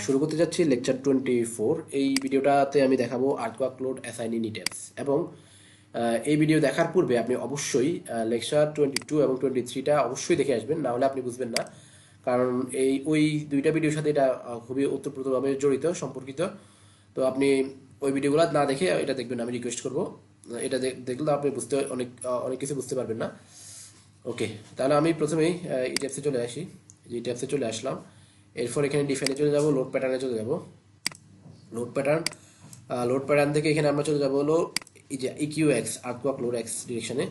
শুরু করতে যাচ্ছি লেকচার 24। এই ভিডিওটাতে আমি দেখাবো আর্থকোয়াক লোড অ্যাসাইন ইন ইটেবস এবং এই ভিডিও দেখার পূর্বে আপনি অবশ্যই লেকচার 22 এবং 23টা অবশ্যই দেখে আসবেন, না হলে আপনি বুঝবেন না। কারণ ওই দুইটা ভিডিওর সাথে এটা খুবই ওতপ্রোতভাবে জড়িত সম্পর্কিত। তো আপনি ওই ভিডিওগুলো না দেখে এটা দেখবেন, আমি রিকোয়েস্ট করবো। এটা দেখলে আপনি বুঝতে অনেক কিছু বুঝতে পারবেন না। ওকে, তাহলে আমি প্রথমেই ইটেবসে চলে আসি। ইটেবসে চলে আসলাম, এরপর এখানে ডিফাইনে চলে যাব, লোড প্যাটার্নে চলে যাব। লোড প্যাটার্ন থেকে এখানে আমরা চলে যাব হলো এই যে EQ X, earthquake load X ডিরেকশনে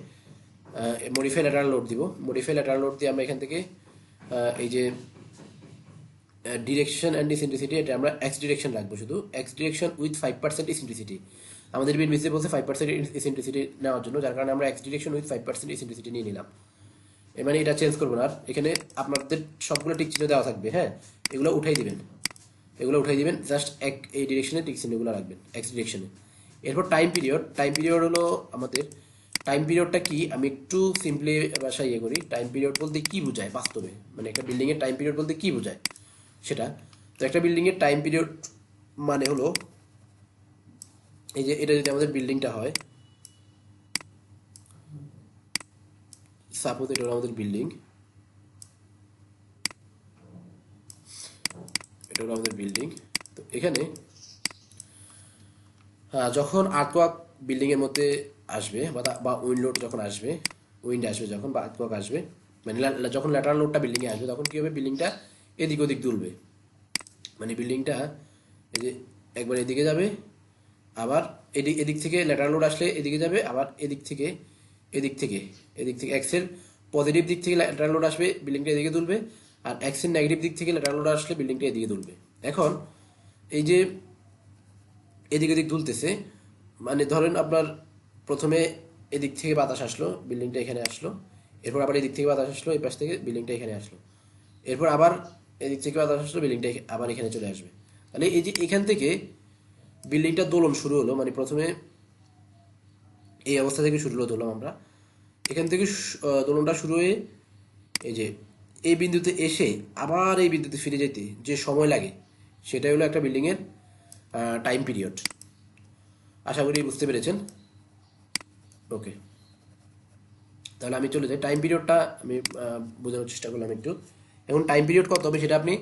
মডিফাই ল্যাটারাল লোড দিব। মডিফাই ল্যাটারাল লোড দিয়ে আমরা এখান থেকে এই যে ডিরেকশন অ্যান্ড ইসেন্ট্রিসিটি, এটা আমরা এক্স ডিরেকশন রাখবো, শুধু এক্স ডিরেকশন উইথ 5% ইসেন্ট্রিসিটি। আমাদের বিএনবিসি বলছে 5% ইসেন্ট্রিসিটি নেওয়ার জন্য, যার কারণে আমরা এক্স ডিরেকশন উইথ 5% ইসেন্ট্রিসিটি নিয়ে নিলাম। মানে এটা চেঞ্জ করবো না। আর এখানে আপনাদের সবগুলো টিক চিহ্ন দেওয়া থাকবে, হ্যাঁ, এগুলো উঠাই দিবেন, জাস্ট এই ডিরেকশনে টিক চিহ্নগুলো রাখবেন এক্স ডিরেকশনে। এরপর টাইম পিরিয়ড হলো আমাদের, টাইম পিরিয়ডটা কি আমি একটু সিম্পলি ভাষায় করি। টাইম পিরিয়ড বলতে কি বোঝায় বাস্তবে, মানে একটা বিল্ডিংয়ের টাইম পিরিয়ড বলতে কি বোঝায় সেটা। তো একটা বিল্ডিংয়ের টাইম পিরিয়ড মানে হলো এই যে এটা যদি আমাদের বিল্ডিংটা হয়, সাপোজ এটা হলো আমাদের বিল্ডিং, এটা হলো আমাদের বিল্ডিং। তো এখানে যখন আর্থওয়ার্ক বিল্ডিংয়ের মধ্যে আসবে বা উইন্ড লোড যখন আসবে, উইন্ড আসবে যখন, বা আর্থওয়ার্ক আসবে, মানে যখন ল্যাটারাল লোডটা বিল্ডিংয়ে আসবে, তখন কী হবে, বিল্ডিংটা এদিক ওদিক দুলবে। মানে বিল্ডিংটা এই যে একবার এদিকে যাবে, আবার এদিক থেকে ল্যাটারাল লোড আসলে এদিকে যাবে, আবার এদিক থেকে এক্সের পজিটিভ দিক থেকে ল্যাটারাল লোড আসবে, বিল্ডিংটা এদিকে দুলবে, আর এক্সের নেগেটিভ দিক থেকে ল্যাটারাল লোড আসলে বিল্ডিংটা এদিকে দুলবে। এখন এই যে এদিক ওদিক দুলতেছে, মানে ধরেন আপনার প্রথমে এদিক থেকে বাতাস আসলো, বিল্ডিংটা এখানে আসলো, এরপর আবার এদিক থেকে বাতাস আসলো, এই পাশ থেকে বিল্ডিংটা এখানে আসলো, এরপর আবার এদিক থেকে বাতাস আসলো, বিল্ডিংটা আবার এখানে চলে আসবে। তাহলে এই যে এখান থেকে বিল্ডিংটা দোলন শুরু হলো, মানে প্রথমে এই অবস্থা থেকে শুরু হলো দোলন, আমরা এখান থেকে দোলনটা শুরু হয়ে এই যে এই বিন্দুতে এসে আবার এই বিন্দুতে ফিরে যেতে যে সময় লাগে, সেটাই হলো একটা বিল্ডিংয়ের টাইম পিরিয়ড। আশা করি বুঝতে পেরেছেন। ওকে, তাহলে আমি চলে যাই। টাইম পিরিয়ডটা আমি বোঝানোর চেষ্টা করলাম একটু। এখন টাইম পিরিয়ড কত হবে সেটা আপনি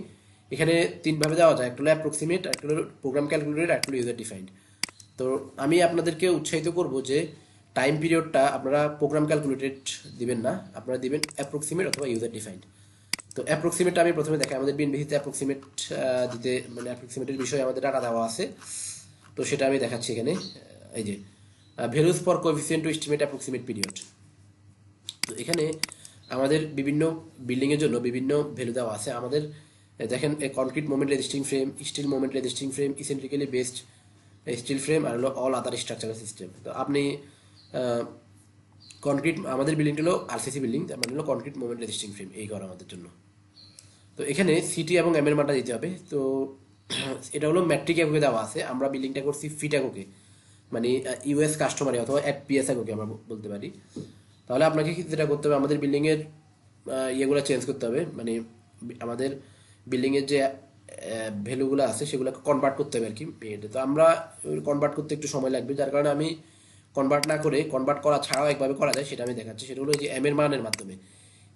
এখানে তিনভাবে দেওয়া যায়, একটা হলো অ্যাপ্রক্সিমেট, একটা হলো প্রোগ্রাম ক্যালকুলেটেড, একটা হলো ইউজার ডিফাইন্ড। তো আমি আপনাদেরকে উৎসাহিত করব যে টাইম পিরিয়ডটা আপনারা প্রোগ্রাম ক্যালকুলেটেড দিবেন না, আপনারা দিবেন অ্যাপ্রক্সিমেট অথবা ইউজার ডিফাইন্ড। তো অ্যাপ্রক্সিমেটটা আমি প্রথমে দেখাই। আমাদের বিএনবিসিতে অ্যাপ্রক্সিমেট দিতে, মানে অ্যাপ্রক্সিমেটের বিষয়ে আমাদের ডাটা দেওয়া আছে, তো সেটা আমি দেখাচ্ছি এখানে। এই যে values for coefficient to estimate approximate period. তো এখানে আমাদের বিভিন্ন বিল্ডিংয়ের জন্য বিভিন্ন ভ্যালু দেওয়া আছে। আমাদের দেখেন concrete moment resisting frame, steel moment resisting frame, eccentrically based steel frame, আর হলো অল আদার স্ট্রাকচারাল সিস্টেম। তো আপনি কনক্রিট, আমাদের বিল্ডিংটা হলো আরসিসি বিল্ডিং, তার মানে হলো কনক্রিট মোমেন্ট রেজিস্টিং ফ্রেম, এই ঘর আমাদের জন্য। তো এখানে সিটি এবং এম এর মানটা দিতে হবে। তো এটা হলো ম্যাট্রিক এককে দেওয়া আছে, আমরা বিল্ডিংটা করছি ফিট এককে, মানে ইউএস কাস্টমারে অথবা এফপিএস এককে আমরা বলতে পারি। তাহলে আপনাকে যেটা করতে হবে, আমাদের বিল্ডিংয়ের ইয়েগুলো চেঞ্জ করতে হবে, মানে আমাদের বিল্ডিংয়ের যে ভ্যালুগুলো আছে সেগুলোকে কনভার্ট করতে হবে আর কি। তো আমরা কনভার্ট করতে একটু সময় লাগবে, যার কারণে আমি কনভার্ট না করে, কনভার্ট করা ছাড়াও একভাবে করা যায় সেটা আমি দেখাচ্ছি। সেটা হলো যে এম এর মানের মাধ্যমে।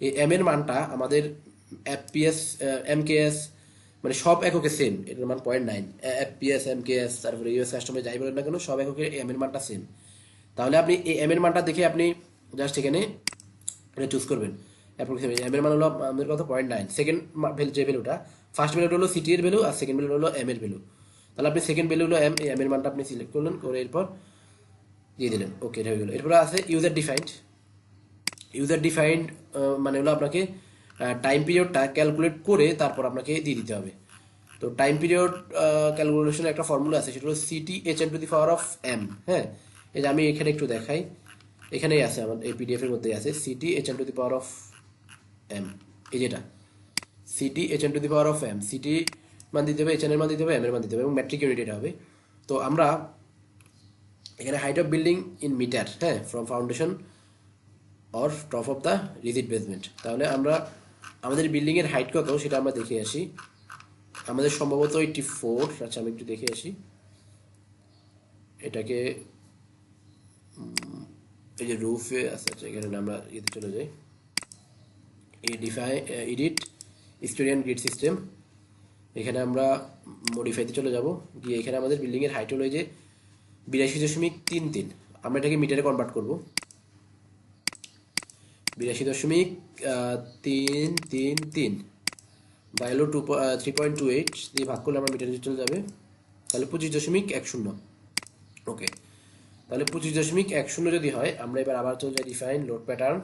এই এম এর মানটা আমাদের এফপিএস, এমকেএস, মানে সব এককে সেম, এটার মান 0.9। এফপিএস, এমকেএস, তারপরে ইউএস কাস্টমার যাই বলেন না কেন, সব এককে এম এর মানটা সেম। তাহলে আপনি এই এম এর মানটা দেখে আপনি জাস্ট এখানে এটা চুজ করবেন। অ্যাপ্রক্সিমেট এম এর মান হলো আমাদের কত, 0.9। সেকেন্ড যে ভ্যালুটা, ফার্স্ট ভ্যালুটা হলো সিটি এর ভ্যালু, আর সেকেন্ড ভ্যালু হলো এম এর ভ্যালু। তাহলে আপনি সেকেন্ড ভ্যালু হলো এম, এই এম এর মানটা আপনি সিলেক্ট করলেন, করে এরপর দিয়ে দিলেন, ওকে, এটা হয়ে গেল। এরপর আছে ইউজার ডিফাইন্ড। ইউজার ডিফাইন্ড মানে হলো আপনাকে টাইম পিরিয়ডটা ক্যালকুলেট করে তারপর আপনাকে দিয়ে দিতে হবে। তো টাইম পিরিয়ড ক্যালকুলেশনের একটা ফর্মুলা আছে, সেটা হলো CT H N to the power of M. হ্যাঁ, এই যে আমি এখানে একটু দেখাই, এখানেই আছে, আমার এই পিডিএফ এর মধ্যেই আছে, CT H N to the power of M. এই যেটা CT H N to the power of M, CT মান দিতে হবে, এইচ এন এর মান দিতে হবে, এম এর মান দিতে হবে, এবং ম্যাট্রিক ইউনিট এটা হবে। তো আমরা এখানে height of building in metre, হ্যাঁ, from foundation or top of the rigid basement. তাহলে আমরা আমাদের বিল্ডিংয়ের হাইট কত সেটা আমরা দেখে আসি। আমাদের সম্ভবত 84। আচ্ছা আমি একটু দেখে আসি এটাকে। এই যে রুফে আছে, আচ্ছা এখানে আমরা ইয়েতে চলে যাই, এডিট স্টোরিয়ান গ্রিড সিস্টেম। এখানে আমরা মডিফাইতে চলে যাব, গিয়ে এখানে আমাদের বিল্ডিংয়ের হাইট হলো যে 82.33। আমরা এটাকে মিটারে কনভার্ট করব। 82.333 বা হলো 3.28 দিয়ে ভাগ করলে আমার মিটারে চলে যাবে, তাহলে 25.10। ওকে, তাহলে 25.10 যদি হয়, আমরা এবার আবার চলে যাই define load pattern,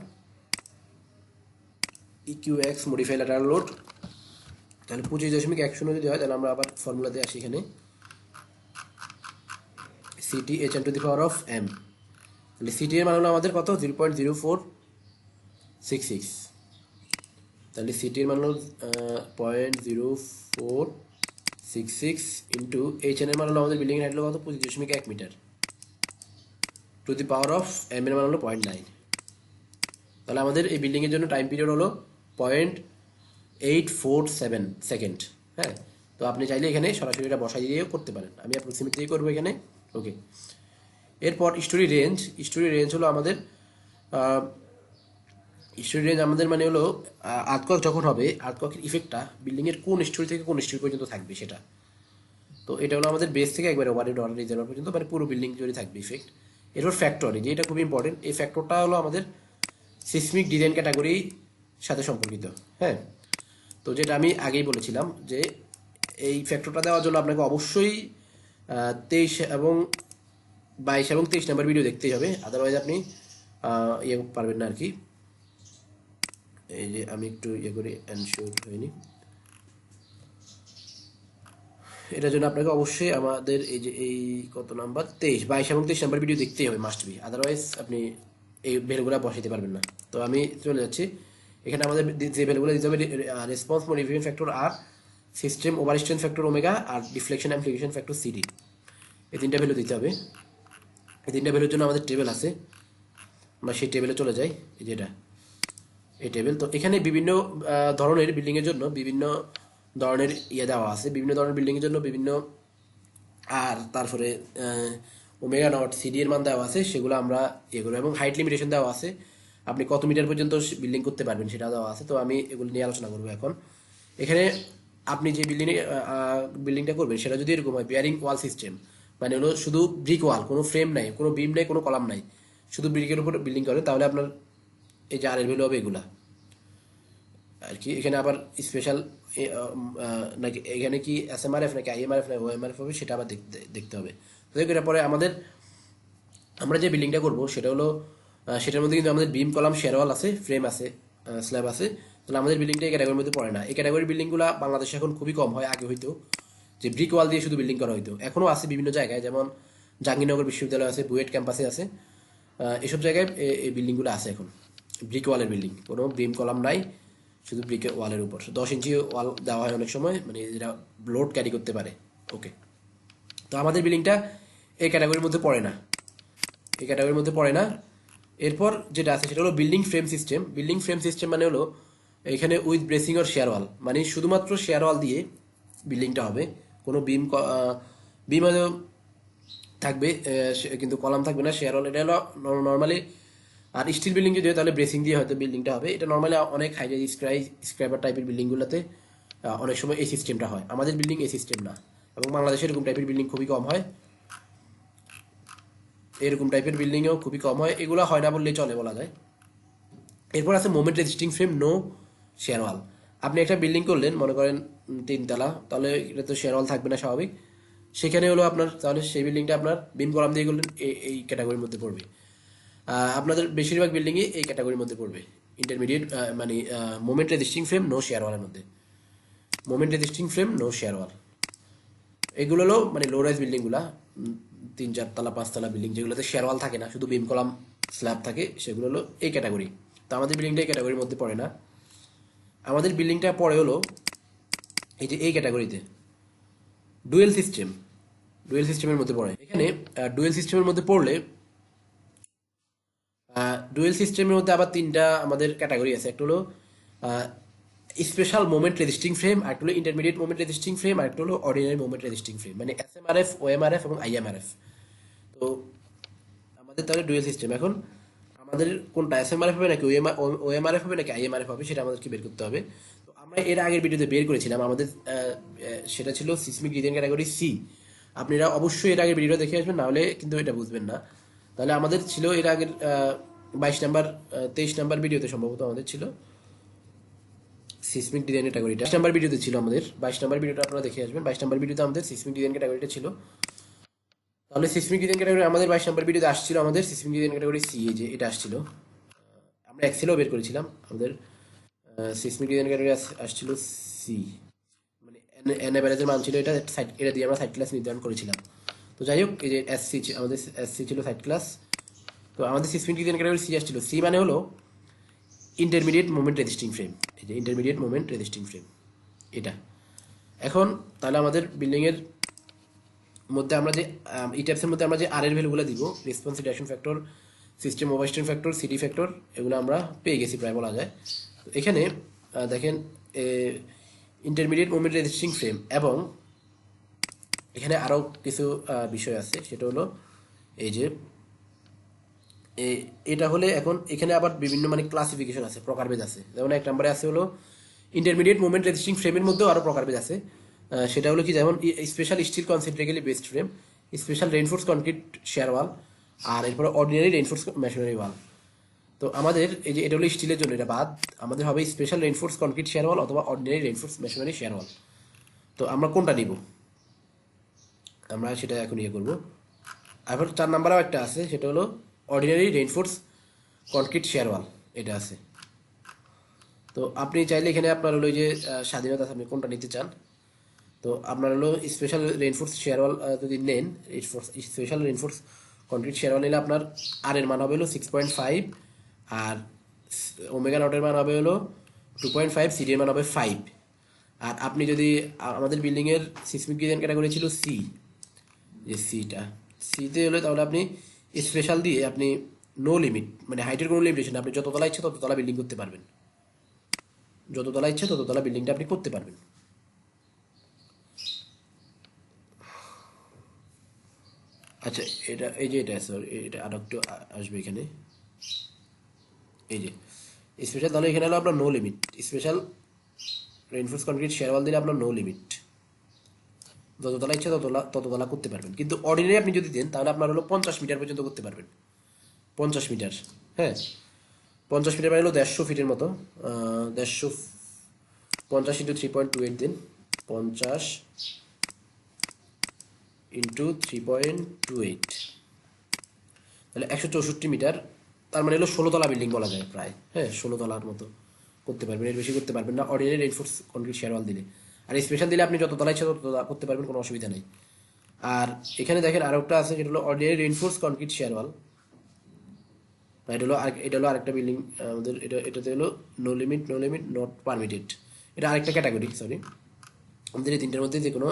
EQX modify lateral load. তাহলে 25.10 যদি হয়, তাহলে আমরা আবার ফর্মুলাতে আসি, এখানে CT H N to the power of M. তাহলে সিটি এর মান হলো আমাদের কত, 0.0466। তাহলে সিটি এর মান হলো 0.0466 ইন্টু এইচ এন এর মান হলো আমাদের বিল্ডিং হাইট হলো কত, 25.1 metre, to the power of M এর মান হলো 0.9। তাহলে আমাদের এই বিল্ডিংয়ের জন্য টাইম পিরিয়ড হলো 0.847 সেকেন্ড। হ্যাঁ, তো আপনি চাইলে এখানে সরাসরি এটা বসাই দিয়েও করতে পারেন, আমি অ্যাপ্রক্সিমেটলি করবো এখানে। ওকে, এরপর স্টোরি রেঞ্জ হলো আমাদের মানে হলো আর্থকোয়েক যখন হবে, আর্থকোয়েকের ইফেক্টটা বিল্ডিংয়ের কোন স্টোরি থেকে কোন স্টোরি পর্যন্ত থাকবে সেটা। তো এটা হলো আমাদের বেস থেকে একবার ওভারহেড ওয়াটার রিজার্ভার পর্যন্ত, মানে পুরো বিল্ডিং জুড়ে থাকবে ইফেক্ট। এরপর ফ্যাক্টর, যে এটা খুব ইম্পর্টেন্ট, এই ফ্যাক্টরটা হলো আমাদের সিসমিক ডিজাইন ক্যাটাগরির সাথে সম্পর্কিত। হ্যাঁ, তো যেটা আমি আগেই বলেছিলাম যে এই ফ্যাক্টরটা দেওয়ার জন্য আপনাকে অবশ্যই 23 এবং 22 এবং 23 নাম্বার ভিডিও দেখতেই হবে, আদারওয়াইজ আপনি ইয়ে পারবেন না আর কি। এই যে আমি একটু ইয়ে করি, এনশিওর হয়নি, এটার জন্য আপনাকে অবশ্যই আমাদের এই যে এই কত নাম্বার 23, 22 এবং 23 নাম্বার ভিডিও দেখতেই হবে, মাস্ট বি, আদারওয়াইজ আপনি এই ভ্যালুগুলো বসাইতে পারবেন না। তো আমি চলে যাচ্ছি, এখানে আমাদের যে ভ্যালুগুলো দিতে হবে, রেসপন্স মডিফিকেশন ফ্যাক্টর আর, সিস্টেম ওভারস্ট্রেন ফ্যাক্টর ওমেগা, আর ডিফ্লেকশন অ্যামপ্লিফিকেশন ফ্যাক্টর সিডি, এই তিনটা ভ্যালু দিতে হবে। এই তিনটা ভ্যালুর জন্য আমাদের টেবিল আছে, আমরা সেই টেবিলে চলে যাই, এই যেটা এই টেবিল। তো এখানে বিভিন্ন ধরনের বিল্ডিংয়ের জন্য বিভিন্ন ধরনের ইয়ে দেওয়া আছে, বিভিন্ন ধরনের বিল্ডিংয়ের জন্য বিভিন্ন, আর তারপরে ওমেগা নট সিডি এর মান দেওয়া আছে, সেগুলো আমরা ইয়ে করবো, এবং হাইট লিমিটেশন দেওয়া আছে, আপনি কত মিটার পর্যন্ত বিল্ডিং করতে পারবেন সেটা দেওয়া আছে। তো আমি এগুলো নিয়ে আলোচনা করবো এখন। এখানে আপনি যে বিল্ডিংটা করবেন সেটা যদি এরকম হয়, বিয়ারিং ওয়াল সিস্টেম, মানে হলো শুধু ব্রিক ওয়াল, কোনো ফ্রেম নাই, কোনো বিম নাই, কোনো কলাম নাই, শুধু ব্রিকের উপর বিল্ডিং করে, তাহলে আপনার এই যে আর এর ভ্যালু হবে এগুলা আর কি। এখানে আবার স্পেশাল নাকি এখানে কি এসএমআরএফ নাকি আইএমআরএফ নাকি ওএমআরএফ হবে সেটা আবার দেখতে হবে। তো এর পরে আমরা যে বিল্ডিংটা করব সেটা হলো, সেটার মধ্যে কিন্তু আমাদের বিম কলাম শেরওয়াল আছে, ফ্রেম আছে, স্ল্যাব আছে। তাহলে আমাদের বিল্ডিংটা এই ক্যাটাগরির মধ্যে পড়ে না। এই ক্যাটাগরির বিল্ডিংগুলো বাংলাদেশে এখন খুবই কম হয়, আগে হইতো যে ব্রিক ওয়াল দিয়ে শুধু বিল্ডিং করা হইতো, এখনও আছে বিভিন্ন জায়গায়, যেমন জাহাঙ্গীরনগর বিশ্ববিদ্যালয় আছে, বুয়েট ক্যাম্পাসে আছে, এসব জায়গায় এই বিল্ডিংগুলো আছে এখন, ব্রিক ওয়ালের বিল্ডিং, কোনো বিম কলাম নাই, শুধু ব্রিক ওয়ালের উপর 10 ইঞ্চি ওয়াল দেওয়া হয় অনেক সময়, মানে যেটা লোড ক্যারি করতে পারে। ওকে, তো আমাদের বিল্ডিংটা এই ক্যাটাগরির মধ্যে পড়ে না, এই ক্যাটাগরির মধ্যে পড়ে না। এরপর যেটা আছে সেটা হলো building frame system. Building frame system মানে হলো এখানে উইথ ব্রেসিং অর শেয়ার ওয়াল, মানে শুধুমাত্র শেয়ার ওয়াল দিয়ে বিল্ডিংটা হবে, কোনো বিম থাকবে কিন্তু কলাম থাকবে না, শেয়ার ওয়াল। এটা হলো নর্মালি, আর স্টিল বিল্ডিং যদি হয় তাহলে ব্রেসিং দিয়ে হয়তো বিল্ডিংটা হবে। এটা নর্মালি অনেক হাই স্ক্রাইবার টাইপের বিল্ডিংগুলোতে অনেক সময় এই সিস্টেমটা হয়, আমাদের বিল্ডিং এই সিস্টেম না, এবং বাংলাদেশে এরকম টাইপের বিল্ডিং খুবই কম হয়, এরকম টাইপের বিল্ডিংও খুবই কম হয়, এগুলো হয় না বললেই চলে বলা যায়। এরপর আছে moment resisting frame, no shear wall. আপনি একটা বিল্ডিং করলেন, মনে করেন 3 তলা, তাহলে এটা তো শেয়ার ওয়াল থাকবে না স্বাভাবিক, সেখানে হলো আপনার, তাহলে সেই বিল্ডিংটা আপনার বিম কলাম দিয়ে করলেন, এই ক্যাটাগরির মধ্যে পড়বে। আপনাদের বেশিরভাগ বিল্ডিংই এই ক্যাটাগরির মধ্যে পড়বে, ইন্টারমিডিয়েট মানে moment resisting frame no shear ওয়ালের মধ্যে, moment resisting frame no shear wall. এগুলো হলো মানে লো রাইজ বিল্ডিংগুলা, 3-4 তলা 5 তলা বিল্ডিং, যেগুলোতে শেয়ার ওয়াল থাকে না, শুধু বিম কলাম স্ল্যাব থাকে, সেগুলো হলো এই ক্যাটাগরি। তো আমাদের বিল্ডিংটা এই ক্যাটাগরির মধ্যে পড়ে না, আমাদের বিল্ডিংটা পড়ে হলো এই যে এই ক্যাটাগরিতে, ডুয়েল সিস্টেমের মধ্যে পড়ে। এখানে ডুয়েল সিস্টেমের মধ্যে পড়লে, ডুয়েল সিস্টেমের মধ্যে আবার 3টা আমাদের ক্যাটাগরি আছে। একটা হলো স্পেশাল মোমেন্ট রেজিস্টিং ফ্রেম, আর একটা হলো ইন্টারমিডিয়েট মোমেন্ট রেজিস্টিং ফ্রেম, আর একটা হলো অর্ডিনারি মোমেন্ট রেজিস্টিং ফ্রেম, মানে এসএমআরএফ, ওএমআরএফ এবং আইএমআরএফ। তো আমাদের তাহলে ডুয়েল সিস্টেম। এখন আমাদের কোনটা এসএমআরএফ হবে নাকি ওএমআরএফ হবে নাকি আইএমআরএফ হবে সেটা আমাদেরকে বের করতে হবে। তো আমরা এর আগের ভিডিওতে বের করেছিলাম আমাদের সেটা ছিল সিসমিক রিজিয়ন ক্যাটাগরি সি। আপনারা অবশ্যই এর আগের ভিডিওটা দেখে আসবেন, না হলে কিন্তু এটা বুঝবেন না। তাহলে আমাদের ছিল এর আগের 22 নাম্বার 23 নাম্বার ভিডিওতে সম্ভবত আমাদের ছিল সিসমিক ডিজাইন ক্যাটাগরিটা। 22 নাম্বার ভিডিওতে ছিল আমাদের, 22 নাম্বার ভিডিওটা আপনারা দেখে আসবেন। 22 নাম্বার ভিডিওতে আমাদের সিসমিক ডিজাইন ক্যাটাগরিটা ছিল। তাহলে সিসমিক ডিজাইন ক্যাটাগরি আমাদের 22 নাম্বার ভিডিওতে আসছিল আমাদের সিসমিক ডিজাইন ক্যাটাগরি সি, যে এটা আসছিল। আমরা এক্সেলও বের করেছিলাম আমাদের সিসমিক ডিজাইন ক্যাটাগরি আসছিল সি, মানে এন অ্যাভারেজের মান ছিল এটা, এটা দিয়ে আমরা সাইড ক্লাস নির্ধারণ করেছিলাম। তো যাই হোক, এই যে এসসি আমাদের এসসি ছিল সাইড ক্লাস। তো আমাদের সিসমিক ডিজাইন ক্যাটাগরি সি আসছিল। সি মানে হলো ইন্টারমিডিয়েট মোমেন্ট রেজিস্টিং ফ্রেম, এই যে ইন্টারমিডিয়েট মোমেন্ট রেজিস্টিং ফ্রেম এটা। এখন তাহলে আমাদের বিল্ডিংয়ের মধ্যে আমরা যে ইট্যাপসের মধ্যে আমরা যে আর এর ভ্যালুগুলো দিব, response reduction factor, system overstrength factor, CD factor, এগুলো আমরা পেয়ে গেছি প্রায় বলা যায়। তো এখানে দেখেন ইন্টারমিডিয়েট মোমেন্ট রেজিস্টিং ফ্রেম, এবং এখানে আরও কিছু বিষয় আছে, সেটা হলো এই যে এটা হলে এখন এখানে আবার বিভিন্ন মানে ক্লাসিফিকেশন আছে, প্রকারভেদ আছে। যেমন 1 নম্বরে আছে হলো ইন্টারমিডিয়েট মোমেন্ট রেজিস্টিং ফ্রেমের মধ্যেও আরও প্রকারভেদ আছে। সেটা হলো কি, যেমন special steel concentrically braced frame, special reinforce concrete shear wall, আর এরপরে অর্ডিনারি রেইনফোর্স মেশনারি ওয়াল। তো আমাদের এই যে এটা হলো স্টিলের জন্য, এটা বাদ আমাদের হবে special reinforce concrete shear wall অথবা ordinary reinforce masonry shear wall. তো আমরা কোনটা নিব, আমরা সেটা এখন ইয়ে করবো। আবার 4 নম্বরেও একটা আছে, সেটা হলো ordinary reinforce concrete shear wall, এটা আছে। তো আপনি চাইলে এখানে আপনার হলো যে স্বাধীনতা আছে, আপনি কোনটা নিতে চান। তো আপনার হলো স্পেশাল রেইনফোর্স শেয়ার ওয়াল যদি নেন, স্পেশাল রেইনফোর্স কনক্রিট শেয়ার ওয়াল নিলে আপনার আর এর মান হবে হলো 6.5, আর ওমেগা নটের মান হবে হলো 2.5, সিডি এর মান হবে 5। আর আপনি যদি আমাদের বিল্ডিংয়ের সিসমিক ডিজাইন ক্যাটাগরি ছিল সি, যে সিটা সিতে হলে তাহলে আপনি স্পেশাল দিয়ে আপনি নো লিমিট, মানে হাইটের কোনো লিমিটেশন, আপনি যত তলা ইচ্ছে তত তলা বিল্ডিং করতে পারবেন, যত তলা ইচ্ছে তত তলা বিল্ডিংটা আপনি করতে পারবেন। আচ্ছা, এটা এই যে এটা সরি, এটা আর একটু আসবে এখানে, এই যে স্পেশাল, তাহলে এখানে হলো আপনার no limit. Special reinforce concrete shear wall দিলে আপনার নো লিমিট, যত তলা ইচ্ছে তত তলা করতে পারবেন। কিন্তু অর্ডিনারি আপনি যদি দেন তাহলে আপনার হলো 50 মিটার পর্যন্ত করতে পারবেন, 50 মিটার। হ্যাঁ, 50 মিটার মানে হলো 150 ফিটের মতো। 150, 50 × 3.28 দিন, 50 × 3.28, তাহলে 164 মিটার। তার মানে হলো 16 তলা বিল্ডিং বলা যায় প্রায়। হ্যাঁ, 16 তলার মতো করতে পারবেন, এর বেশি করতে পারবেন না ordinary reinforce concrete shear wall দিলে। আর স্পেশাল দিলে আপনি যত তলা ইচ্ছা তত তলা করতে পারবেন, কোনো অসুবিধা নেই। আর এখানে দেখেন আরও একটা আছে, যেটা হলো ordinary reinforce concrete shear wall. এটা হলো আরেকটা বিল্ডিং আমাদের, এটাতে হলো no limit, no limit, not permitted. এটা আরেকটা ক্যাটাগরি, সরি। আমাদের এই তিনটার মধ্যে যে কোনো,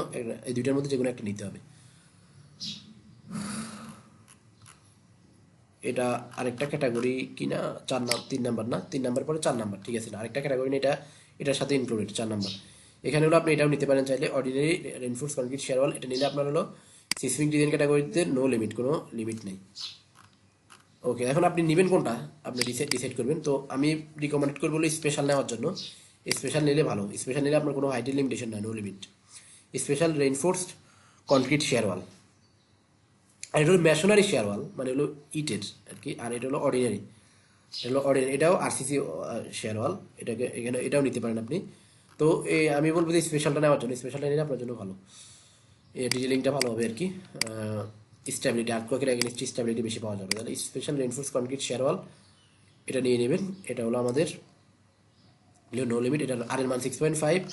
এই দুইটার মধ্যে যে কোনো একটা নিতে হবে। এটা আরেকটা ক্যাটাগরি কিনা, 3 নাম্বার না, 3 নাম্বার পরে 4 নাম্বার, ঠিক আছে না, আরেকটা ক্যাটাগরি না, এটা এটার সাথে ইনক্লুডেড 4 নাম্বার। এখানে হলো আপনি এটাও নিতে পারেন চাইলে, ordinary reinforce concrete shear wall. এটা নিলে আপনার হলো সিসমিক ডিজাইন ক্যাটাগরিতে নো লিমিট, কোনো লিমিট নেই। ওকে, এখন আপনি নেবেন কোনটা আপনি ডিসাইড করবেন। তো আমি রিকমেন্ড করবো স্পেশাল নেওয়ার জন্য। স্পেশাল নিলে ভালো, স্পেশাল নিলে আপনার কোনো হাইটের লিমিটেশন নাই, no limit. Special reinforced concrete shear wall, আর এটা হলো মেশনারি শেয়ার ওয়াল, মানে হলো ইটের আর কি। আর এটা হলো অর্ডিনারি, এটা হলো অর্ডিনারি, এটাও আরসিসি শেয়ার ওয়াল। এটাকে এখানে এটাও নিতে পারেন আপনি। তো আমি বলবো যে স্পেশালটা নেওয়ার জন্য, স্পেশালটা নিলে আপনার জন্য ভালো, ডিটেলিংটা ভালো হবে আর কি। স্ট্যাবিলিটি, আর্থকোয়েকের এগেইনস্ট স্ট্যাবিলিটি বেশি পাওয়া যাবে। তাহলে special reinforce concrete shear wall এটা নিয়ে নেবেন। এটা হলো আমাদের নো লিমিট। এটা আর এর মান 6.5,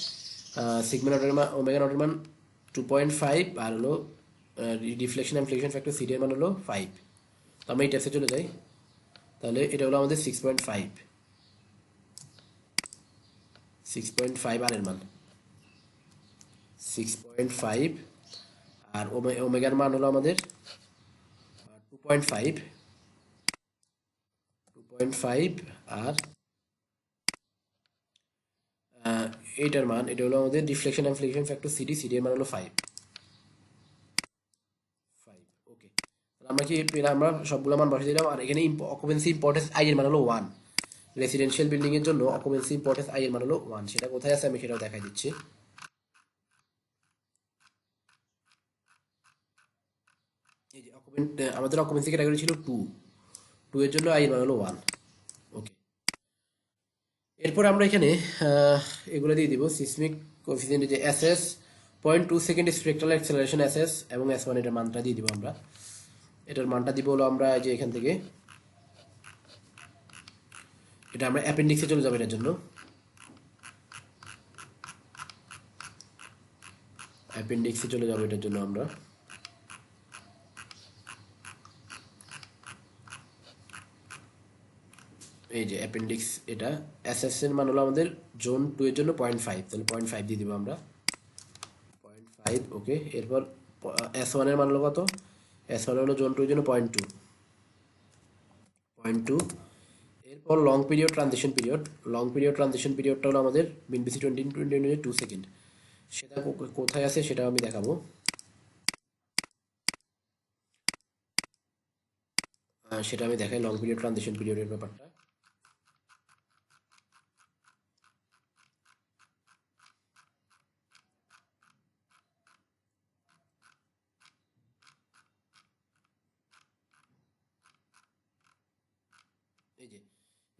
সিগমা নটের মান, ওমেগা নটের মান 2.5, আর হলো deflection and flexion factor CD এর মান হলো 5। তো আমরা এই টেস্টে চলে যাই। তাহলে এটা হলো আমাদের 6.5, 6.5 আর এর মান 6.5, আর ওমেগার মান হলো আমাদের 2.5, 2.5, আর এইটার মান, এটা হলো আমাদের deflection and flexion factor CD, CD এর মান হলো 5। ওকে, আমরা কি পেলাম? আমরা সবগুলো মান বসে দিলাম। আর এখানে অকুপেন্সি ইম্পর্টেন্স আই এর মান হলো 1। রেসিডেন্সিয়াল বিল্ডিং এর জন্য অকুপেন্সি ইম্পর্টেন্স আই এর মান হলো 1। সেটা কোথায় আছে আমি সেটাও দেখাই দিচ্ছি। এই যে আমাদের অকুপেন্সি ক্যাটাগরি ছিল 2, 2 এর জন্য আই এর মান হলো 1। ওকে, এরপর আমরা এখানে এগুলো দিয়ে দিব সিসমিক কোএফিসিয়েন্ট, যে SS 0.2 second spectral acceleration SS এবং এস1 এটার মানটা দিয়ে দিব আমরা। এটার মানটা দিব হলো আমরা যে এখান থেকে, এটা আমরা অ্যাপেন্ডিক্সে চলে যাবো। এটার জন্য অ্যাপেন্ডিক্সে চলে যাবো। এটার জন্য আমরা এই যে অ্যাপেন্ডিক্স, এটা এসএস এর মান হলো আমাদের জোন 2 এর জন্য 0.5, তাহলে 0.5 দিয়ে দিব আমরা 0.5। ওকে, এরপর এস1 এর মান হলো কত? এস1 হলো জোন 2 এর জন্য 0.2, 0.2। এরপর long period transition period, long period transition পিরিয়ডটা হলো আমাদের মিন বিসি 2 সেকেন্ড। সেটা কোথায় আছে সেটা আমি দেখাবো। সেটা আমি দেখাই লং পিরিয়ড ট্রানজিশন পিরিয়ডের ব্যাপারটা। এই যে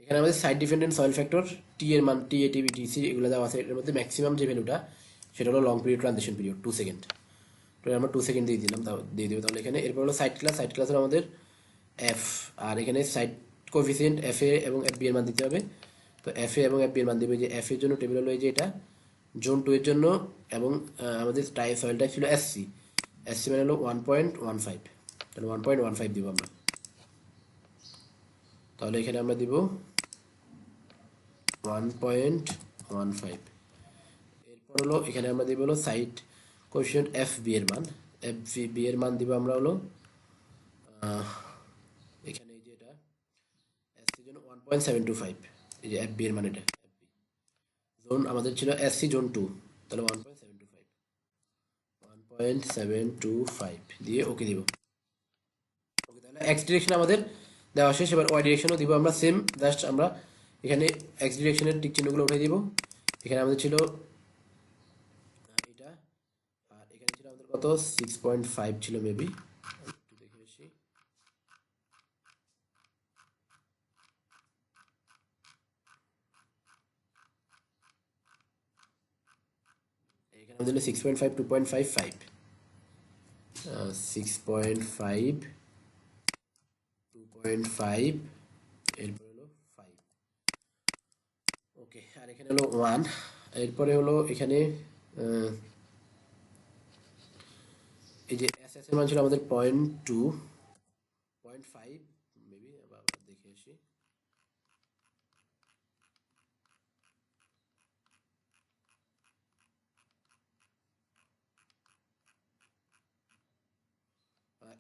এখানে আমাদের সাইড ডিপেন্ডেন্ট সয়েল ফ্যাক্টর টি এর মান, টি এটিভি টিসি এগুলো দেওয়া আছে। এর মধ্যে ম্যাক্সিমাম যে ভ্যালুটা সেটা হলো long period transition period 2 second. তো আমরা 2 সেকেন্ড দিয়ে দিলাম, দিয়ে দেবো তাহলে এখানে। এরপর হলো সাইড ক্লাস, সাইড ক্লাস হলো আমাদের এফ। আর এখানে সাইড কোএফিসিয়েন্ট এফ এ এবং এফ বি এর মান দিতে হবে। তো এফ এ এবং এফ বি এর মান দেবে। যে এফ এর জন্য টেবিল হলো এই যে এটা জোন 2 এর জন্য, এবং আমাদের সয়েল টাইপ ছিল এসসি, এসসি মানে হলো 1.15, তাহলে 1.15 দিব আমরা। তাহলে এখানে আমরা দিব 1.15। এরপর হলো এখানে আমরা দিব হলো সাইড কোএফিসিয়েন্ট এফ বি এর মান, এফ বি এর মান দিব আমরা হলো এখানে এই যে এটা এসসি জন্য 1.725, এই যে এফ বি এর মান এটা। জোন আমাদের ছিল এসসি জোন 2, তাহলে 1.725, 1.725 দিয়ে ওকে দিব। ওকে, তাহলে এক্স ডিরেকশন আমাদের দেওয়া শেষ। এবার ওয়াই ডিরেকশনও দিব আমরা সেম, জাস্ট আমরা এখানে এক্স ডিরেকশনের টিক চিহ্নগুলো উঠে দিব। এখানে আমাদের ছিল এটা, আর এখানে ছিল আমাদের কত 6.5 ছিল মেবি, একটু দেখে আসি। এখানে আমাদের 6.5, 2.55, 6.5, 2.5, এরপরে হলো 5। ওকে, আর এখানে হলো 1। এরপরে হলো এখানে এই যে এস এস এর মান ছিল আমাদের 0.2, 0.5 মেবি, আবার দেখে আসি।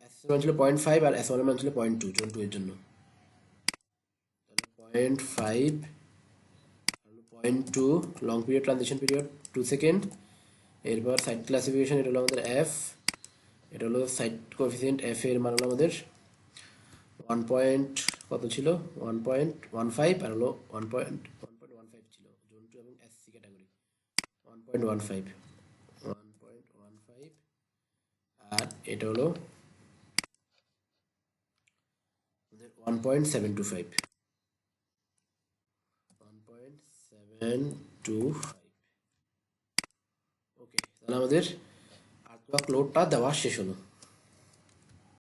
এস এর মান ছিল 0.5 আর এস ওয়ান এর মান ছিল 0.2 জোন 2 এর জন্য। তাহলে 0.5 আর 0.2 long period transition period 2 second. এরপর সাইড ক্লাসিফিকেশন, এটা হলো আমাদের এফ, এটা হলো সাইড কোএফিসিয়েন্ট এফ এর মান হলো আমাদের 1 পয়েন্ট কত ছিল 1.15, আর হলো 1.15 ছিল জোন 2 এবং এসসি ক্যাটাগরি 1.15, 1.15। আর এটা হলো 1.725, 1.725। ওকে, তাহলে আমাদের আর্টওয়ার্ক লোডটা দেওয়া শেষ হলো।